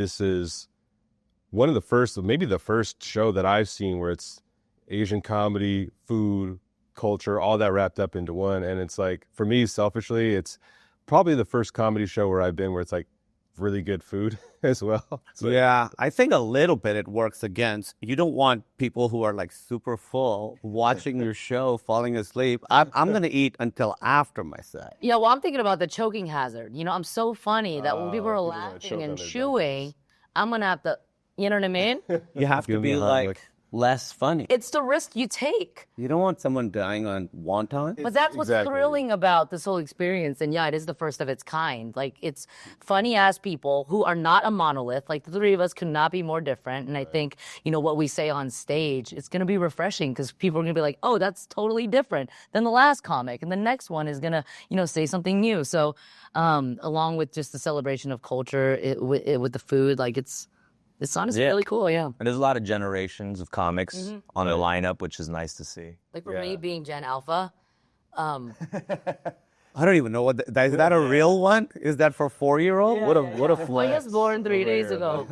this is one of the first, maybe the first show that I've seen where it's Asian comedy, food, culture, all that wrapped up into one. And it's like, for me, selfishly, it's probably the first comedy show where I've been where it's like really good food as well. So, yeah, I think a little bit it works against. You don't want people who are like super full watching your show, falling asleep. I'm going to eat until after my set. Yeah, well, I'm thinking about the choking hazard. You know, I'm so funny that when people are laughing and chewing, I'm going to have to, you know what I mean? You have to be like less funny. It's the risk you take. You don't want someone dying on wonton. But that's what's thrilling about this whole experience. And yeah, it is the first of its kind. Like, it's funny ass people who are not a monolith. Like, the three of us could not be more different. And I think, you know, what we say on stage, it's going to be refreshing because people are going to be like, oh, that's totally different than the last comic. And the next one is going to, you know, say something new. So along with just the celebration of culture with the food, like, it's honestly really cool, yeah. And there's a lot of generations of comics on the lineup, which is nice to see. Like for me being Gen Alpha. I don't even know is that a real one? Is that for 4-year-old? Yeah, what a flex. I was born 3 days ago.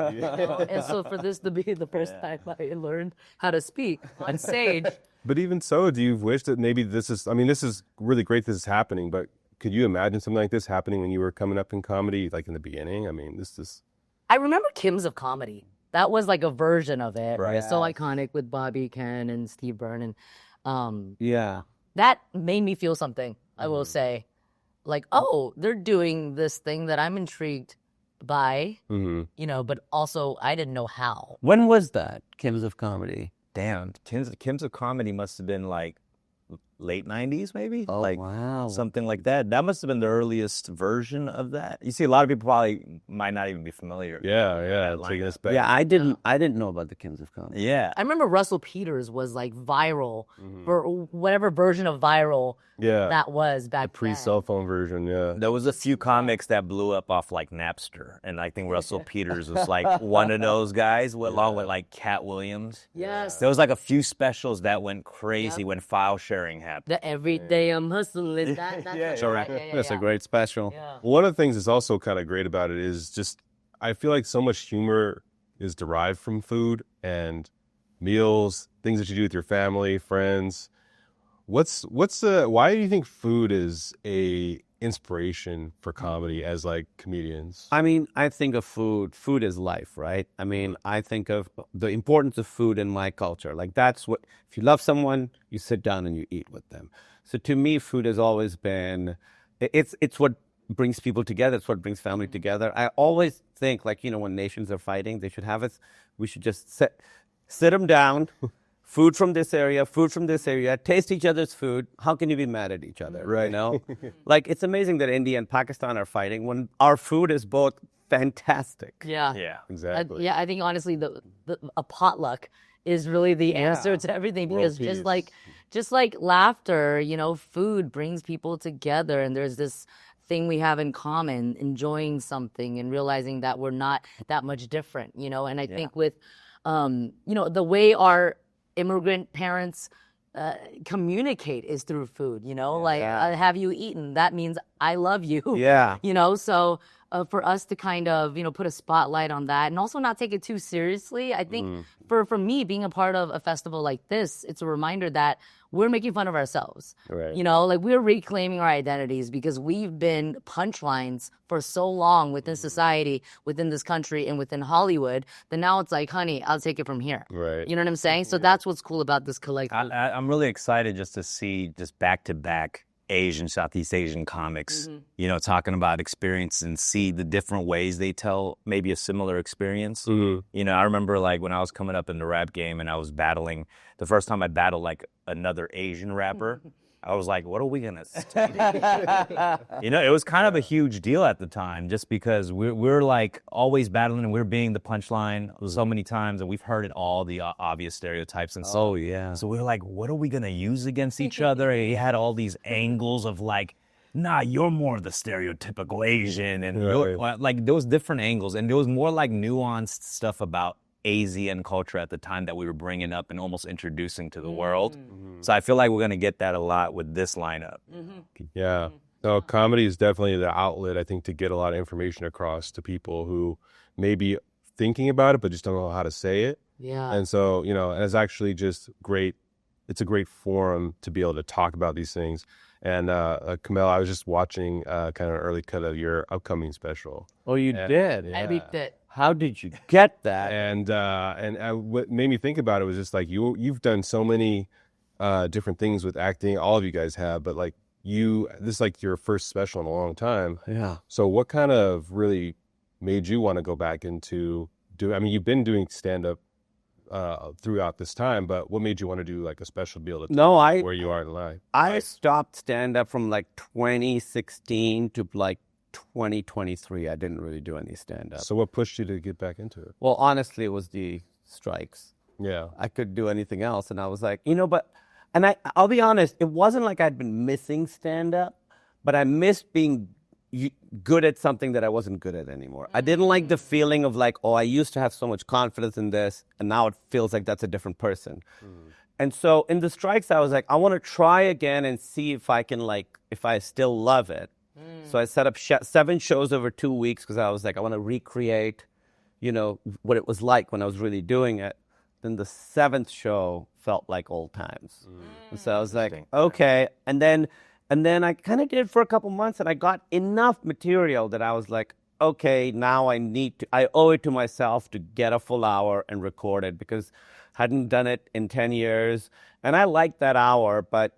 And so for this to be the first time I learned how to speak on stage. But even so, do you wish that maybe this is really great this is happening, but could you imagine something like this happening when you were coming up in comedy, like in the beginning? I mean, this is... I remember Kim's of Comedy. That was like a version of it. Right. So iconic with Bobby, Ken, and Steve Byrne. And yeah, that made me feel something, I will say. Like, oh, they're doing this thing that I'm intrigued by, you know, but also I didn't know how. When was that, Kim's of Comedy? Damn, Kim's of Comedy must have been like late 90s, maybe? Oh, like, wow. something like that. That must have been the earliest version of that. You see, a lot of people probably might not even be familiar. Yeah, taking us back. Yeah, I didn't know about the Kim's of Comedy. Yeah. I remember Russell Peters was like viral for whatever version of viral that was back then. Pre-cell phone version, yeah. There was a few comics that blew up off like Napster, and I think Russell Peters was like one of those guys, along with like Cat Williams. Yes. There was like a few specials that went crazy when file sharing happened. The everyday I'm hustling. That's a great special. Yeah. One of the things that's also kind of great about it is just, I feel like so much humor is derived from food and meals, things that you do with your family, friends. Why do you think food is a inspiration for comedy as like comedians? I mean, I think of food. Food is life, right? I mean, I think of the importance of food in my culture. Like, that's what, if you love someone, you sit down and you eat with them. So to me, food has always been, it's what brings people together. It's what brings family together. I always think, like, you know, when nations are fighting, we should just sit them down. Food from this area, taste each other's food. How can you be mad at each other? Right. You know? Like, it's amazing that India and Pakistan are fighting when our food is both fantastic. Yeah. Yeah. Exactly. I think honestly, a potluck is really the answer to everything, because just like laughter, you know, food brings people together, and there's this thing we have in common, enjoying something and realizing that we're not that much different, you know. And I think with, you know, the way our immigrant parents communicate is through food, you know, have you eaten? That means I love you. Yeah. You know, so for us to kind of, you know, put a spotlight on that and also not take it too seriously. I think for me, being a part of a festival like this, it's a reminder that we're making fun of ourselves. Right. You know, like, we're reclaiming our identities because we've been punchlines for so long within society, within this country, and within Hollywood, that now it's like, honey, I'll take it from here. Right. You know what I'm saying? So that's what's cool about this collective. I'm really excited just to see just back-to-back Southeast Asian comics, you know, talking about experience and see the different ways they tell maybe a similar experience. You know, I remember like when I was coming up in the rap game and I was battling, the first time I battled like another Asian rapper, I was like, what are we gonna say? You know, it was kind of a huge deal at the time, just because we're like always battling and we're being the punchline so many times, and we've heard it all, the obvious stereotypes and stuff. Oh, yeah. So we were like, what are we gonna use against each other? And he had all these angles of like, nah, you're more the stereotypical Asian, and like there was different angles, and there was more like nuanced stuff about Asian culture at the time that we were bringing up and almost introducing to the world. So I feel like we're going to get that a lot with this lineup. Yeah. No, comedy is definitely the outlet, I think, to get a lot of information across to people who maybe thinking about it, but just don't know how to say it. Yeah. And so, and it's actually just great. It's a great forum to be able to talk about these things. And Kumail, I was just watching kind of an early cut of your upcoming special. Oh, you did? I reaped it. How did you get that? And what made me think about it was just like you've done so many different things with acting. All of you guys have, but like this is like your first special in a long time. Yeah. So what kind of really made you want to go back into I mean, you've been doing stand-up throughout this time, but what made you want to do like a special deal where you are in life? I stopped stand-up from like 2016 to like 2023. I didn't really do any stand-up. So what pushed you to get back into it? Well, honestly, it was the strikes. Yeah. I could do anything else. And I was like, I'll be honest, it wasn't like I'd been missing stand-up, but I missed being good at something that I wasn't good at anymore. I didn't like the feeling of like, I used to have so much confidence in this, and now it feels like that's a different person. And so in the strikes, I was like, I want to try again and see if I can if I still love it. So I set up 7 shows over 2 weeks because I was like, I want to recreate, what it was like when I was really doing it. Then the 7th show felt like old times. And so I was like, okay. And then I kind of did it for a couple months, and I got enough material that I was like, okay, now I owe it to myself to get a full hour and record it because I hadn't done it in 10 years. And I like that hour, but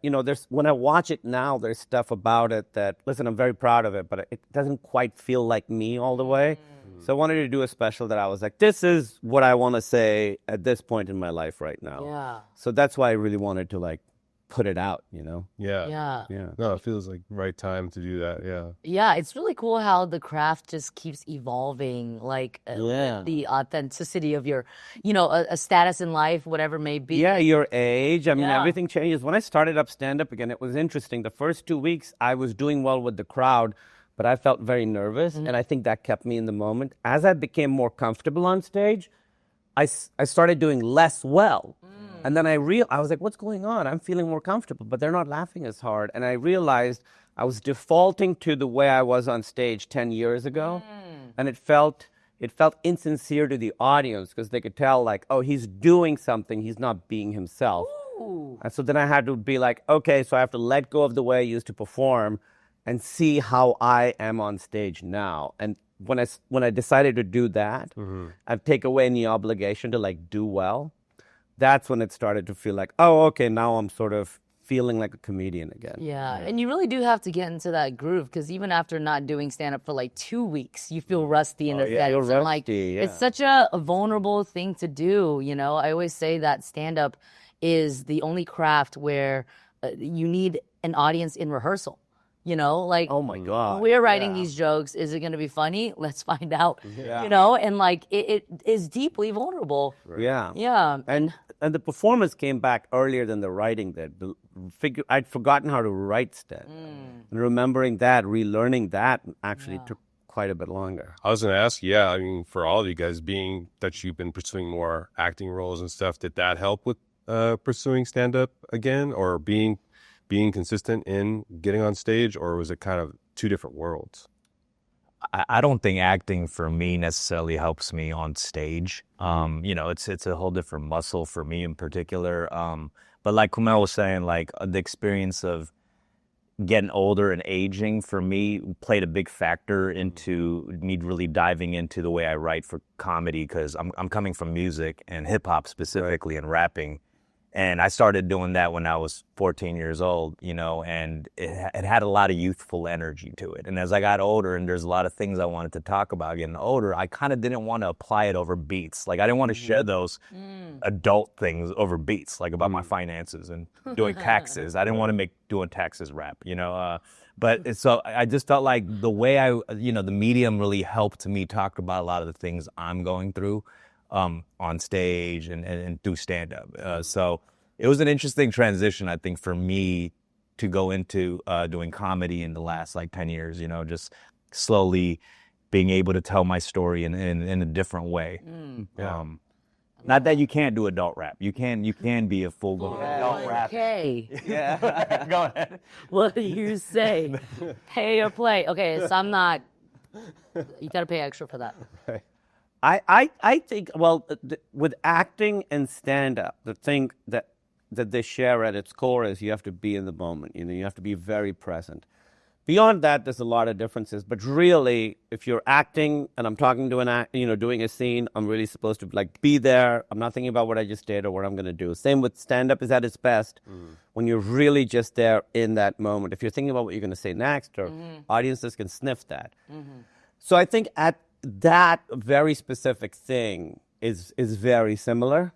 when I watch it now, there's stuff about it that, listen, I'm very proud of it, but it doesn't quite feel like me all the way. So I wanted to do a special that I was like, this is what I want to say at this point in my life right now. Yeah. So that's why I really wanted to put it out, Yeah. No, it feels like the right time to do that. Yeah. Yeah, it's really cool how the craft just keeps evolving, the authenticity of your, a status in life, whatever may be. Yeah, your age. I mean, everything changes. When I started up stand-up again, it was interesting. The first 2 weeks, I was doing well with the crowd, but I felt very nervous, and I think that kept me in the moment. As I became more comfortable on stage, I started doing less well. And then I was like, what's going on? I'm feeling more comfortable, but they're not laughing as hard. And I realized I was defaulting to the way I was on stage 10 years ago. And it felt insincere to the audience because they could tell he's doing something. He's not being himself. Ooh. And so then I had to be like, okay, so I have to let go of the way I used to perform and see how I am on stage now. And when I decided to do that and take away any obligation to do well, that's when it started to feel like, oh, okay, now I'm sort of feeling like a comedian again. Yeah, and you really do have to get into that groove because even after not doing stand-up for 2 weeks, you feel rusty in the set. You're rusty, It's such a vulnerable thing to do, I always say that stand-up is the only craft where you need an audience in rehearsal. Oh my God. We're writing these jokes. Is it going to be funny? Let's find out. Yeah. And it is deeply vulnerable. Yeah. Yeah. And the performance came back earlier than the writing did. I'd forgotten how to write stand. And remembering that, relearning that actually took quite a bit longer. I was going to ask, I mean, for all of you guys, being that you've been pursuing more acting roles and stuff, did that help with pursuing stand-up again, or being consistent in getting on stage, or was it kind of 2 different worlds? I don't think acting for me necessarily helps me on stage. It's a whole different muscle for me in particular. But like Kumail was saying, the experience of getting older and aging for me played a big factor into me really diving into the way I write for comedy, because I'm coming from music and hip hop specifically and rapping. And I started doing that when I was 14 years old, and it had a lot of youthful energy to it. And as I got older, and there's a lot of things I wanted to talk about getting older, I kind of didn't want to apply it over beats. I didn't want to share those adult things over beats, about my finances and doing taxes. I didn't want to make doing taxes rap, But so I just felt like the way the medium really helped me talk about a lot of the things I'm going through. On stage and do stand-up. So it was an interesting transition, I think, for me to go into doing comedy in the last 10 years, just slowly being able to tell my story in a different way. Not that you can't do adult rap. You can be a full-blown adult rap. Okay. Yeah. Go ahead. What do you say? Pay or play? Okay, so I'm not... You got to pay extra for that. Right. I think, well, with acting and stand-up, the thing that they share at its core is you have to be in the moment. You have to be very present. Beyond that, there's a lot of differences. But really, if you're acting and I'm talking to doing a scene, I'm really supposed to like be there. I'm not thinking about what I just did or what I'm going to do. Same with stand-up is at its best when you're really just there in that moment. If you're thinking about what you're going to say next, or audiences can sniff that. So I think at that very specific thing is very similar.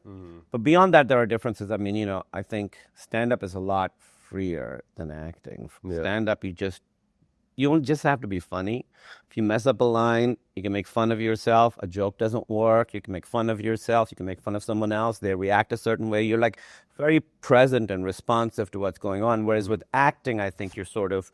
But beyond that, there are differences. I mean, I think stand-up is a lot freer than acting. Stand-up, you don't just have to be funny. If you mess up a line, you can make fun of yourself. A joke doesn't work. You can make fun of yourself. You can make fun of someone else. They react a certain way. You're like very present and responsive to what's going on. Whereas with acting, I think you're sort of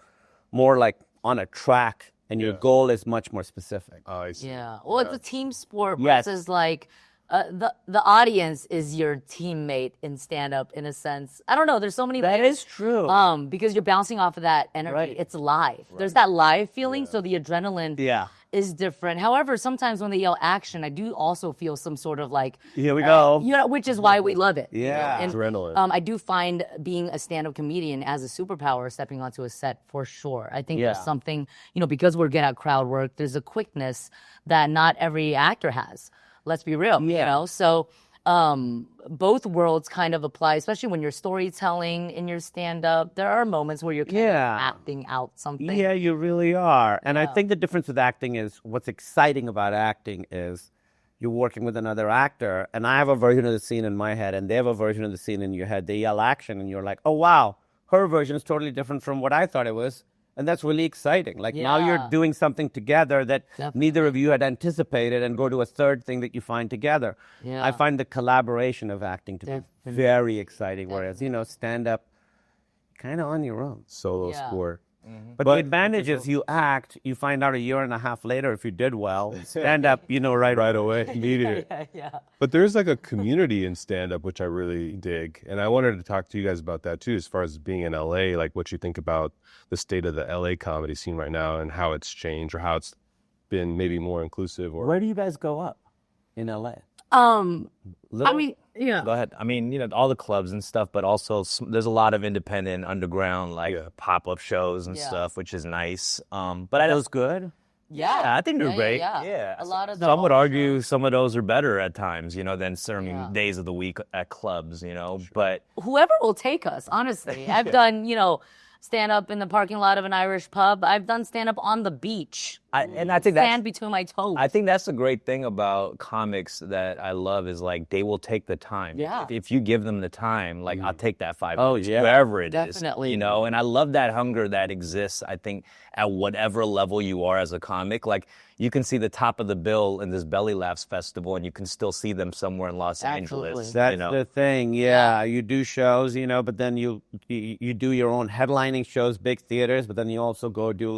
more like on a track and your goal is much more specific. Oh, I see. Yeah. Well, it's a team sport versus like the audience is your teammate in stand-up in a sense. I don't know. There's so many. That is true. Because you're bouncing off of that energy. Right. It's live. Right. There's that live feeling, so the adrenaline is different. However, sometimes when they yell action, I do also feel some sort of like here we go. Which is why we love it. Yeah. And, adrenaline. I do find being a stand-up comedian as a superpower, stepping onto a set for sure. I think there's something, because we're good at crowd work, there's a quickness that not every actor has. Let's be real, So both worlds kind of apply, especially when you're storytelling in your stand-up. There are moments where you're kind of acting out something. Yeah, you really are. And I think the difference with acting is what's exciting about acting is you're working with another actor, and I have a version of the scene in my head, and they have a version of the scene in your head. They yell action, and you're like, oh, wow, her version is totally different from what I thought it was. And that's really exciting. Like now you're doing something together that neither of you had anticipated and go to a third thing that you find together. Yeah. I find the collaboration of acting to be very exciting. Whereas, stand-up, kind of on your own. Solo sport. But the advantage is you act, you find out a year and a half later if you did well. Stand-up, right away. Needed it. But there's like a community in stand-up, which I really dig. And I wanted to talk to you guys about that too, as far as being in LA, like what you think about the state of the LA comedy scene right now and how it's changed or how it's been maybe more inclusive. Or where do you guys go up in LA? I mean, Go ahead. I mean, all the clubs and stuff, but also there's a lot of independent underground pop-up shows and stuff, which is nice. But Those good? Yeah, I think they're great. Yeah. A lot of some would argue some of those are better at times, than certain days of the week at clubs, But whoever will take us, honestly. I've done, stand up in the parking lot of an Irish pub. I've done stand up on the beach. And I think that's sand between my toes. I think that's the great thing about comics that I love is they will take the time. Yeah. If you give them the time, I'll take that 5 minutes, wherever it is. Definitely. And I love that hunger that exists, I think, at whatever level you are as a comic. You can see the top of the bill in this Belly Laughs festival, and you can still see them somewhere in Los Angeles. That's the thing. Yeah, you do shows, but then you do your own headlining shows, big theaters, but then you also go do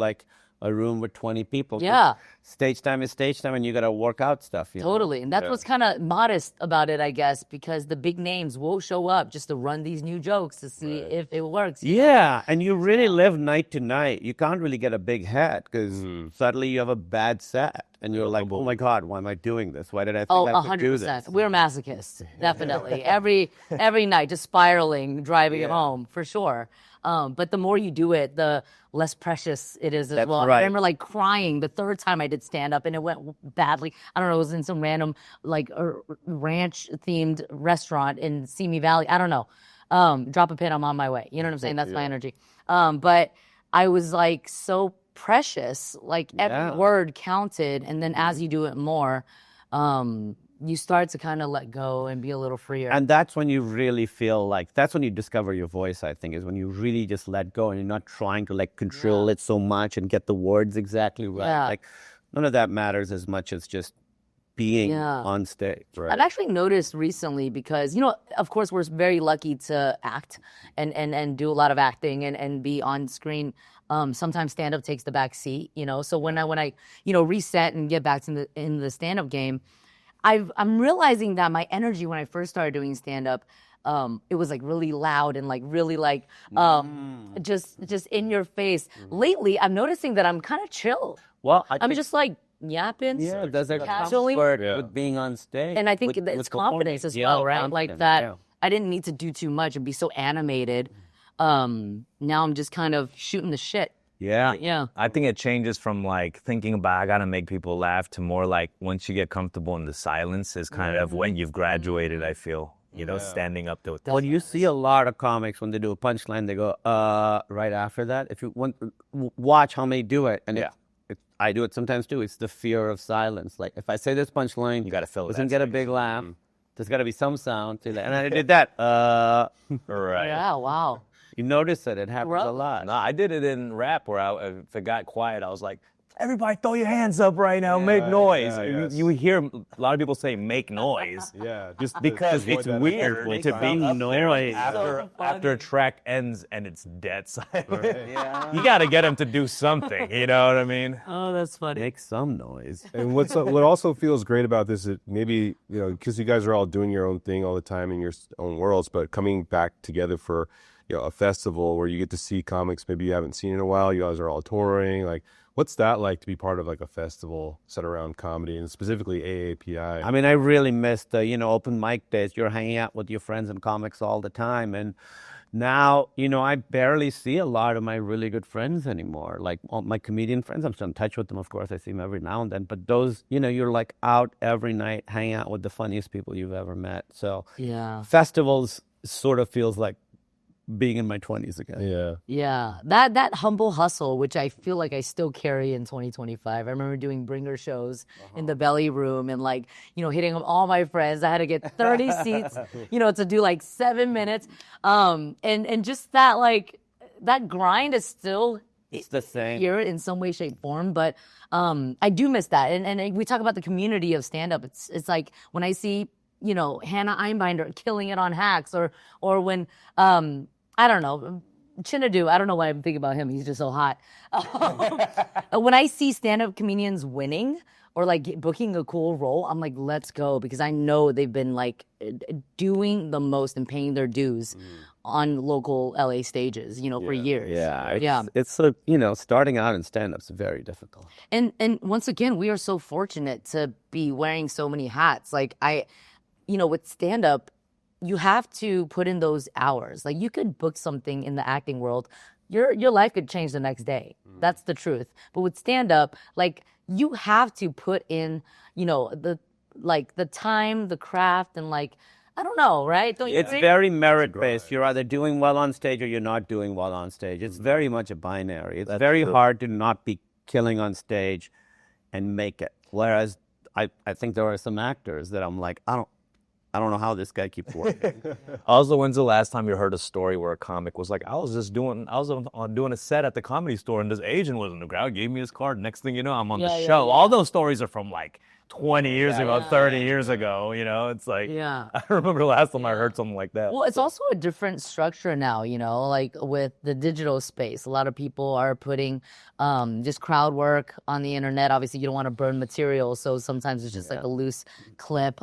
a room with 20 people. Yeah. Stage time is stage time, and you got to work out stuff. Totally. And that's what's kind of modest about it, I guess, because the big names will show up just to run these new jokes to see if it works. Yeah, and you really live night to night. You can't really get a big head because suddenly you have a bad set. And you're like, oh my God, why am I doing this? Why did I think I could do this? 100%. We're masochists, definitely. every night, just spiraling, driving home, for sure. But the more you do it, the less precious it is as well. Right. I remember like crying the third time I did stand up and it went badly. I don't know, it was in some random like ranch themed restaurant in Simi Valley. I don't know. Drop a pin, I'm on my way. You know what I'm saying? That's my energy. But I was like so precious, like every word counted. And then as you do it more, you start to kind of let go and be a little freer. And that's when you really feel like, that's when you discover your voice, I think, is when you really just let go and you're not trying to like control it so much and get the words exactly right. Yeah. Like none of that matters as much as just being on stage. Right. I've actually noticed recently because, you know, of course, we're very lucky to act and do a lot of acting and be on screen. Sometimes stand-up takes the back seat, you know. So when I you know, reset and get back to in the stand-up game, I'm realizing that my energy when I first started doing stand-up, it was like really loud and like really like just in your face. Lately, I'm noticing that I'm kind of chill. Well, I'm just like yapping. Yeah, there's a casually. comfort with being on stage. And I think with it's confidence as well, right? Like that, I didn't need to do too much and be so animated. Now I'm just kind of shooting the shit. Yeah. I think it changes from like thinking about I gotta make people laugh to more like once you get comfortable in the silence is kind of when you've graduated, I feel. You know, standing up to it. Well, you see a lot of comics when they do a punchline, they go, right after that. If you want, watch how many do it. And I do it sometimes too. It's the fear of silence. Like if I say this punchline, You gotta fill doesn't that get a space. big laugh. There's got to be some sound. And I did that. Right. Yeah, wow. You notice it. It happens a lot. No, I did it in rap where if it got quiet, I was like, everybody throw your hands up right now, make noise. You hear a lot of people say make noise. Yeah, just Because avoid it's that weird awkward to be silence. noise after a track ends and it's dead silent. You got to get them to do something. You know what I mean? Oh, that's funny. Make some noise. And what also feels great about this is maybe, because you guys are all doing your own thing all the time in your own worlds, but coming back together for, a festival where you get to see comics maybe you haven't seen in a while. You guys are all touring. Like, what's that like to be part of like a festival set around comedy and specifically AAPI? I mean, I really miss the, open mic days. You're hanging out with your friends and comics all the time. And now, I barely see a lot of my really good friends anymore. Like all my comedian friends, I'm still in touch with them, of course. I see them every now and then. But those, you're like out every night, hanging out with the funniest people you've ever met. So festivals sort of feels like being in my 20s again. Yeah. That humble hustle, which I feel like I still carry in 2025. I remember doing bringer shows in the belly room and like, hitting up all my friends. I had to get 30 seats, to do like 7 minutes. And just that, like, that grind is still It's the same here in some way, shape, form. But I do miss that. And we talk about the community of stand-up. It's like when I see, Hannah Einbinder killing it on Hacks or when, I don't know, Chinadu, I don't know why I'm thinking about him. He's just so hot. When I see stand-up comedians winning or like booking a cool role, I'm like, let's go. Because I know they've been like doing the most and paying their dues on local LA stages, for years. It's starting out in stand-up's very difficult. And once again, we are so fortunate to be wearing so many hats. Like with stand-up, you have to put in those hours. Like you could book something in the acting world, your life could change the next day. That's the truth. But with stand-up, like you have to put in, the time, the craft, and like I don't know, right? Don't you It's think? very merit-based. You're either doing well on stage or you're not doing well on stage. It's very much a binary. It's very hard to not be killing on stage and make it. Whereas I think there are some actors that I'm like, I don't know how this guy keeps working. Also, when's the last time you heard a story where a comic was like, I was doing a set at the Comedy Store and this agent was in the crowd, gave me his card. Next thing you know, I'm on the show. All those stories are from like 20 years ago, 30 years ago, it's like, I remember the last time I heard something like that. Well, it's also a different structure now, like with the digital space. A lot of people are putting just crowd work on the internet. Obviously, you don't want to burn material, so sometimes it's just like a loose clip.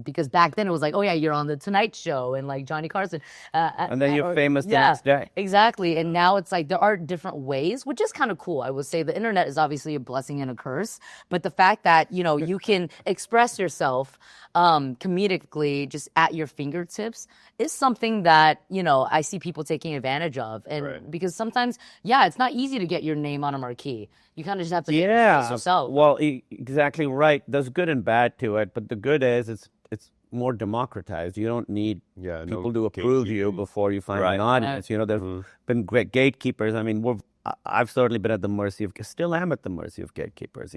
Because back then it was like, oh yeah, you're on the Tonight Show and like Johnny Carson. And then you're famous the next day. Exactly. And now it's like there are different ways, which is kind of cool. I would say the internet is obviously a blessing and a curse, but the fact that, you can express yourself comedically just at your fingertips is something that, I see people taking advantage of. And because sometimes, it's not easy to get your name on a marquee. You kind of just have to express yourself. Well, exactly right. There's good and bad to it, but the good is it's more democratized. You don't need people to approve you before you find an audience. There's been great gatekeepers. I mean, I've certainly been at the mercy still am at the mercy of gatekeepers,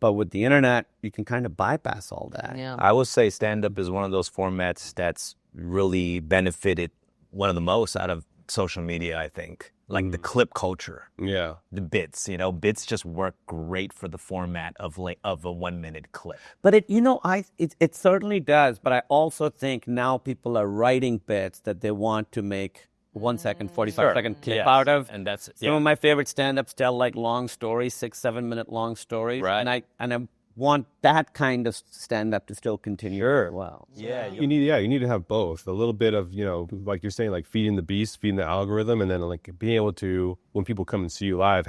But with the internet, you can kind of bypass all that. Yeah. I would say stand-up is one of those formats that's really benefited one of the most out of social media, I think. Like the clip culture. Yeah. The bits, bits just work great for the format of a 1 minute clip. But it certainly does. But I also think now people are writing bits that they want to make 1 second, 45-second clip out of. And that's it. Some of my favorite stand-ups tell like long stories, 6-7 minute long stories. Right. And I'm want that kind of stand-up to still continue. Sure. Wow. Yeah. You need to have both. A little bit of, like you're saying, like feeding the beast, feeding the algorithm, and then like being able to, when people come and see you live,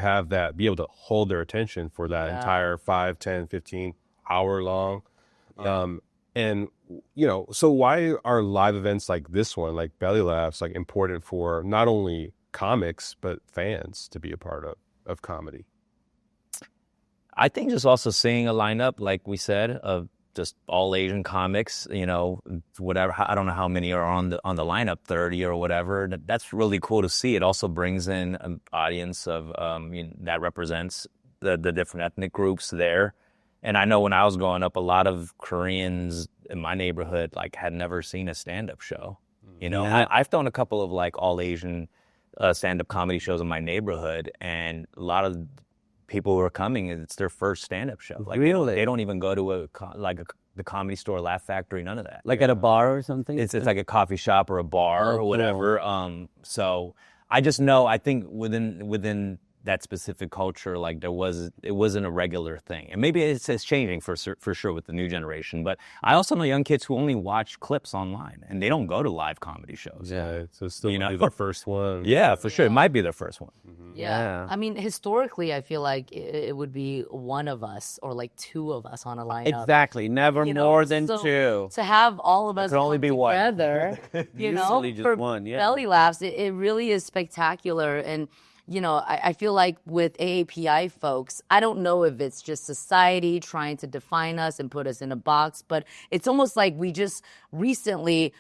be able to hold their attention for that entire 5, 10, 15 hour long. And so why are live events like this one, like Belly Laughs, like important for not only comics but fans to be a part of comedy? I think just also seeing a lineup, like we said, of just all Asian comics, whatever. I don't know how many are on the lineup, 30 or whatever. That's really cool to see. It also brings in an audience of that represents the different ethnic groups there. And I know when I was growing up, a lot of Koreans in my neighborhood like had never seen a stand-up show. I've done a couple of like all Asian stand-up comedy shows in my neighborhood, and a lot of people who are coming, it's their first stand-up show. Like, really? They don't even go to the Comedy Store, Laugh Factory, none of that. Like at a bar or something? It's like a coffee shop or a bar or whatever. Cool. So I just know, I think within that specific culture, like it wasn't a regular thing. And maybe it's changing for sure with the new generation. But I also know young kids who only watch clips online and they don't go to live comedy shows. Yeah, so it's still their first one. Yeah, for sure. It might be their first one. Mm-hmm. Yeah. I mean, historically, I feel like it would be one of us or like two of us on a lineup. Exactly. Never more than so two. To have all of us could only come be one. together, Usually just for one, yeah. Belly Laughs, it really is spectacular. And, I feel like with AAPI folks, I don't know if it's just society trying to define us and put us in a box, but it's almost like we just recently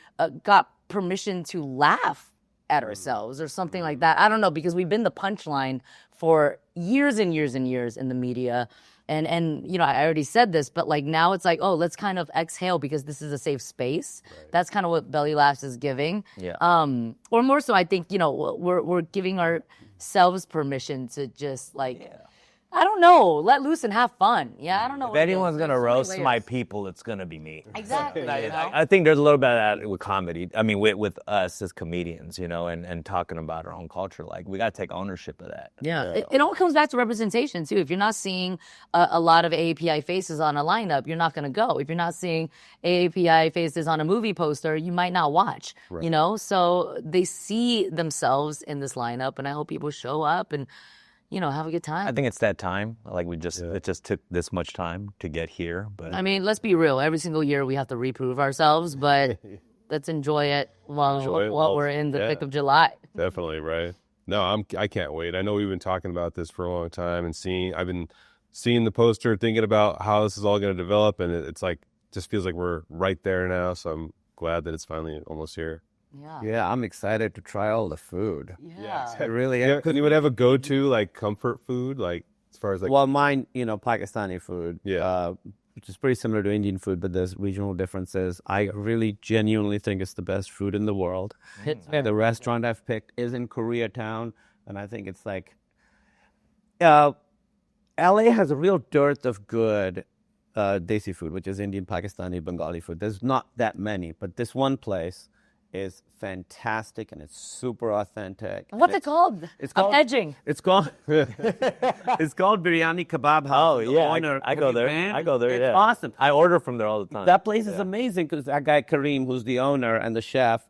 got permission to laugh at ourselves or something like that. I don't know, because we've been the punchline for years and years and years in the media. And I already said this, but like now it's like, oh, let's kind of exhale because this is a safe space. Right. That's kind of what Belly Laughs is giving. Yeah. Or more so, I think, we're giving ourselves permission to just like, I don't know, let loose and have fun. Yeah, I don't know. If anyone's going to roast my people, it's going to be me. Exactly. I think there's a little bit of that with comedy. I mean, with us as comedians, and talking about our own culture. Like, we got to take ownership of that. Yeah. It all comes back to representation, too. If you're not seeing a lot of AAPI faces on a lineup, you're not going to go. If you're not seeing AAPI faces on a movie poster, you might not watch, So they see themselves in this lineup, and I hope people show up and have a good time. I think it's that time. Like it just took this much time to get here. But I mean, let's be real. Every single year we have to reprove ourselves, but let's enjoy it while we're in the thick of July. Definitely, right? No, I can't wait. I know we've been talking about this for a long time and I've been seeing the poster, thinking about how this is all going to develop, and it's like just feels like we're right there now. So I'm glad that it's finally almost here. Yeah, I'm excited to try all the food. Yeah. I really am. Because you would have a go-to like comfort food, like as far as like. Well, mine, Pakistani food. Yeah. Which is pretty similar to Indian food, but there's regional differences. I really genuinely think it's the best food in the world. The restaurant I've picked is in Koreatown, and I think it's like, LA has a real dearth of good desi food, which is Indian, Pakistani, Bengali food. There's not that many, but this one place is fantastic and it's super authentic. What's it called? I'm edging. It's called Biryani Kebab House. Oh yeah, I go there. It's awesome. I order from there all the time. That place is amazing because that guy Kareem, who's the owner and the chef,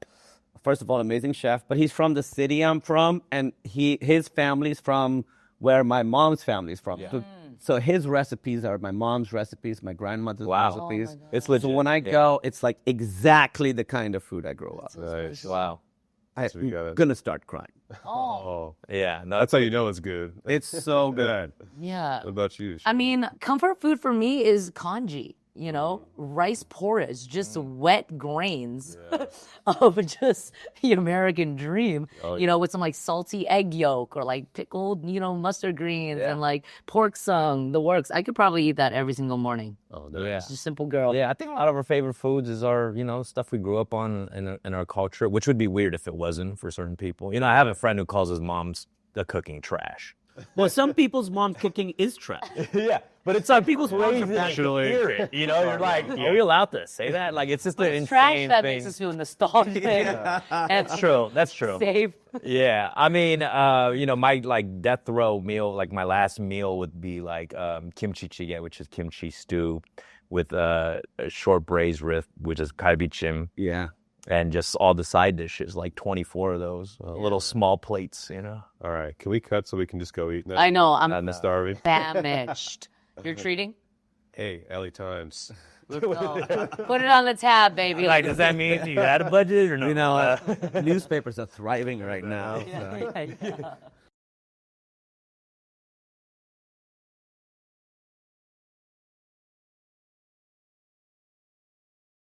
first of all, amazing chef, but he's from the city I'm from, and his family's from where my mom's family's from. Yeah. So his recipes are my mom's recipes, my grandmother's recipes. Oh It's legit. So when I go, it's like exactly the kind of food I grew up. Nice. Wow. I'm gonna start crying. Oh, Yeah. No, that's how you know it's good. It's so good. Yeah. What about you? I mean, comfort food for me is congee. Rice porridge, just wet grains of just the American dream, with some like salty egg yolk or like pickled, mustard greens and like pork sung, the works. I could probably eat that every single morning. Oh, yeah. Just a simple girl. Yeah, I think a lot of our favorite foods is our, stuff we grew up on in our culture, which would be weird if it wasn't for certain people. I have a friend who calls his mom's the cooking trash. Well, some people's mom cooking is trash. Yeah, but it's like people's ways to Professionally. hear it. You know, you're like, are we allowed to say that? Like, it's just an Trash insane that thing. makes us feel nostalgic. That's true. That's true. Safe. Yeah, I mean, you know, my like death row meal, like my last meal would be like kimchi jjigae, which is kimchi stew, with a short braised rib, which is galbichim, Yeah. and just all the side dishes, like 24 of those, little small plates, you know. All right, can we cut so we can just go eat? I know. I'm Starving. famished. You're treating? Hey, LA Times. Let's go. Put it on the tab, baby. Like, does that mean you had a budget or no? You know, newspapers are thriving right now. so. Yeah.